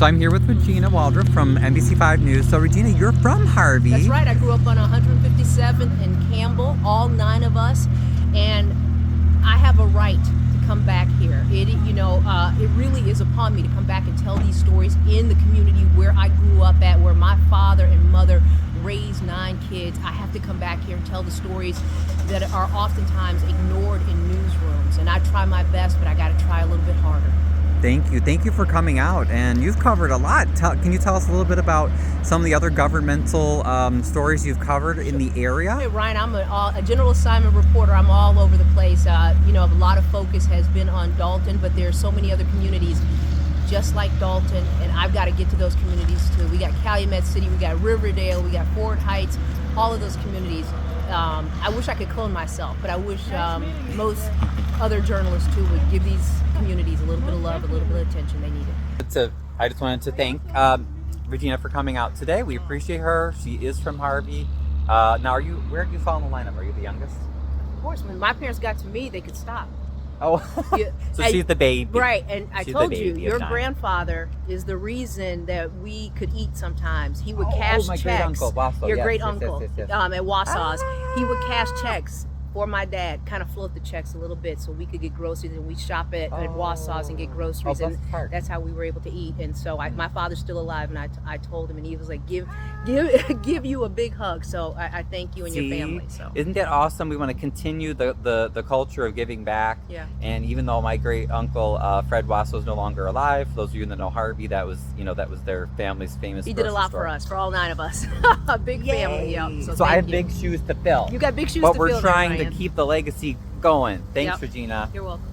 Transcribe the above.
So I'm here with Regina Waldrop from NBC5 News. So Regina, you're from Harvey. That's right. I grew up on 157th and Campbell, all 9 of us, and I have a right to come back here. It really is upon me to come back and tell these stories in the community where I grew up at, where my father and mother raised 9 kids. I have to come back here and tell the stories that are oftentimes ignored in newsrooms. And I try my best, but I got to try a little bit harder. Thank you. Thank you for coming out. And you've covered a lot. Can you tell us a little bit about some of the other governmental stories you've covered in the area? Hey, Ryan, I'm a general assignment reporter. I'm all over the place. A lot of focus has been on Dalton, but there's so many other communities just like Dalton, and I've got to get to those communities too. We got Calumet City, we got Riverdale, we got Fort Heights, all of those communities. I wish I could clone myself, but I wish most other journalists too would give these communities a little bit of love, a little bit of attention they needed. I just wanted to thank Regina for coming out today. We appreciate her. She is from Harvey. Now, where do you fall in the lineup? Are you the youngest? Of course, when my parents got to me, they could stop. Oh, so she's the baby. Right, and I She's told the you, baby your of 9. grandfather is the reason that we could eat sometimes. He would cash my checks. great uncle, Wasso. Your Yes, great yes, uncle yes. at Wassaw's. He would cash checks for my dad, kind of float the checks a little bit so we could get groceries, and we shop at Wassaw's and get groceries, and that's how we were able to eat. And so my father's still alive, and I told him, and he was like, give you a big hug. So I thank you and your family. So isn't that awesome? We want to continue the culture of giving back. Yeah. And even though my great uncle Fred Wasso is no longer alive, for those of you that know Harvey, that was their family's famous. He did a lot store. for us, for all 9 of us. A big family. Yep. So I have you. big shoes to fill. You got big shoes but to we're fill. trying there, to Ryan. keep the legacy going. Thanks, Yep. Regina. You're welcome.